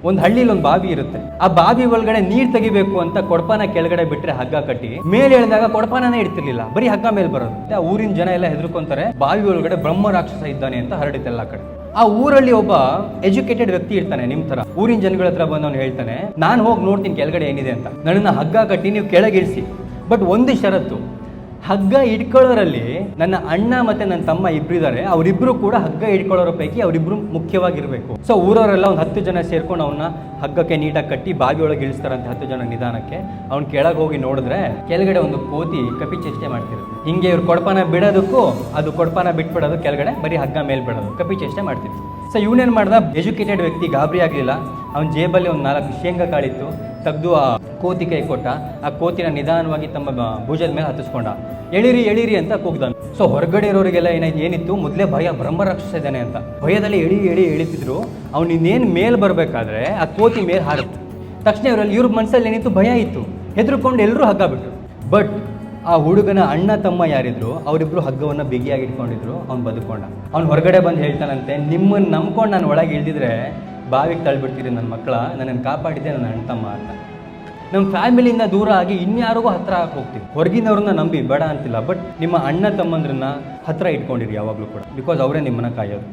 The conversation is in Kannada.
ಒಂದು ಹಳ್ಳಿಲಿ ಒಂದು ಬಾವಿ ಇರುತ್ತೆ. ಆ ಬಾವಿ ಒಳಗಡೆ ನೀರ್ ತೆಗಿಬೇಕು ಅಂತ ಕೊಡಪಾನ ಕೆಳಗಡೆ ಬಿಟ್ರೆ ಹಗ್ಗ ಕಟ್ಟಿ ಮೇಲೆ ಎಳೆದಾಗ ಕೊಡಪಾನನೇ ಇಡ್ತಿರ್ಲಿಲ್ಲ, ಬರೀ ಹಗ್ಗ ಮೇಲೆ ಬರೋದು. ಆ ಊರಿನ ಜನ ಎಲ್ಲ ಹೆದರ್ಕೊಂತಾರೆ, ಬಾವಿ ಒಳಗಡೆ ಬ್ರಹ್ಮ ರಾಕ್ಷಸ ಇದ್ದಾನೆ ಅಂತ ಹರಡಿತೆ ಎಲ್ಲ ಕಡೆ. ಆ ಊರಲ್ಲಿ ಒಬ್ಬ ಎಜುಕೇಟೆಡ್ ವ್ಯಕ್ತಿ ಇರ್ತಾನೆ, ನಿಮ್ ತರ ಊರಿನ ಜನಗಳ ಹತ್ರ ಬಂದವನು ಹೇಳ್ತಾನೆ, ನಾನು ಹೋಗಿ ನೋಡ್ತೀನಿ ಕೆಳಗಡೆ ಏನಿದೆ ಅಂತ, ನನ್ನನ್ನು ಹಗ್ಗ ಕಟ್ಟಿ ನೀವು ಕೆಳಗಿಳಿಸಿ. ಬಟ್ ಒಂದು ಷರತ್ತು, ಹಗ್ಗ ಇಟ್ಕೊಳ್ಳೋರಲ್ಲಿ ನನ್ನ ಅಣ್ಣ ಮತ್ತೆ ನನ್ನ ತಮ್ಮ ಇಬ್ಬರಿದ್ದಾರೆ, ಅವರಿಬ್ರು ಕೂಡ ಹಗ್ಗ ಇಟ್ಕೊಳ್ಳೋರ ಪೈಕಿ ಅವರಿಬ್ರು ಮುಖ್ಯವಾಗಿರ್ಬೇಕು. ಸೊ ಊರವರೆಲ್ಲ ಒಂದು 10 ಜನ ಸೇರ್ಕೊಂಡು ಅವನ್ನ ಹಗ್ಗಕ್ಕೆ ನೀಟಾಗಿ ಕಟ್ಟಿ ಬಾವಿ ಒಳಗೆ ಇಳಿಸ್ತಾರಂತೆ 10 ಜನ ನಿಧಾನಕ್ಕೆ. ಅವ್ನು ಕೆಳಗೆ ಹೋಗಿ ನೋಡಿದ್ರೆ ಕೆಳಗಡೆ ಒಂದು ಕೋತಿ ಕಪಿ ಚೇಷ್ಟೆ ಮಾಡ್ತಿರುತ್ತೆ. ಹಿಂಗೆ ಇವ್ರು ಕೊಡಪಾನ ಬಿಡೋದಕ್ಕೂ ಅದು ಕೊಡಪಾನ ಬಿಟ್ಬಿಡೋದು, ಕೆಳಗಡೆ ಬರೀ ಹಗ್ಗ ಮೇಲೆ ಬಿಡೋದು, ಕಪಿ ಚೇಷ್ಟೆ ಮಾಡ್ತಿದ್ರು. ಸೊ ಇವನೇನು ಮಾಡ್ದ, ಎಜುಕೇಟೆಡ್ ವ್ಯಕ್ತಿ ಗಾಬರಿ ಆಗಲಿಲ್ಲ. ಅವನ ಜೇಬಲ್ಲಿ ಒಂದು 4 ಶೇಂಗಾ ಕಾಳಿತ್ತು, ತೆಗೆದು ಆ ಕೋತಿ ಕೈ ಕೊಟ್ಟ. ಆ ಕೋತಿನ ನಿಧಾನವಾಗಿ ತಮ್ಮ ಭುಜದ ಮೇಲೆ ಹತ್ತಿಸ್ಕೊಂಡ. ಎಳಿರಿ ಎಳಿರಿ ಅಂತ ಕೂಗ್ದ. ಸೊ ಹೊರಗಡೆ ಇರೋರಿಗೆಲ್ಲ ಏನಿತ್ತು, ಮೊದಲೇ ಭಯ, ಬ್ರಹ್ಮ ರಾಕ್ಷಸ ಇದ್ದಾನೆ ಅಂತ ಭಯದಲ್ಲಿ ಎಳಿತಿದ್ರು. ಅವ್ನು ಇನ್ನೇನು ಮೇಲೆ ಬರಬೇಕಾದ್ರೆ ಆ ಕೋತಿ ಮೇಲೆ ಹಾರುತ್ತೆ. ತಕ್ಷಣ ಇವ್ರ ಮನಸ್ಸಲ್ಲಿ ಏನಿತ್ತು, ಭಯ ಇತ್ತು. ಹೆದರ್ಕೊಂಡು ಎಲ್ಲರೂ ಹಗ್ಗ ಬಿಟ್ರು. ಬಟ್ ಆ ಹುಡುಗನ ಅಣ್ಣ ತಮ್ಮ ಯಾರಿದ್ರು ಅವರಿಬ್ರು ಹಗ್ಗವನ್ನು ಬಿಗಿಯಾಗಿ ಇಟ್ಕೊಂಡಿದ್ರು. ಅವ್ನು ಬದುಕೊಂಡ. ಅವ್ನು ಹೊರಗಡೆ ಬಂದು ಹೇಳ್ತಾನಂತೆ, ನಿಮ್ಮನ್ನು ನಂಬ್ಕೊಂಡು ನಾನು ಒಳಗೆ ಇಳಿದಿದ್ರೆ ಬಾವಿಗೆ ತಳ್ಳಿಬಿಡ್ತೀರಿ ನನ್ನ ಮಕ್ಕಳ, ನನ್ನನ್ನು ಕಾಪಾಡಿದ್ದೆ ನನ್ನ ಅಣ್ಣ ತಮ್ಮ ಅಂತ. ನಮ್ಮ ಫ್ಯಾಮಿಲಿಯಿಂದ ದೂರ ಆಗಿ ಇನ್ಯಾರಿಗೂ ಹತ್ರ ಹೋಗ್ತೀವಿ. ಹೊರಗಿನವ್ರನ್ನ ನಂಬಿ ಬೇಡ ಅಂತಿಲ್ಲ, ಬಟ್ ನಿಮ್ಮ ಅಣ್ಣ ತಮ್ಮಂದ್ರನ್ನ ಹತ್ರ ಇಟ್ಕೊಂಡಿರಿ ಯಾವಾಗಲೂ ಕೂಡ, ಬಿಕಾಸ್ ಅವರೇ ನಿಮ್ಮನ್ನ ಕಾಯೋದು.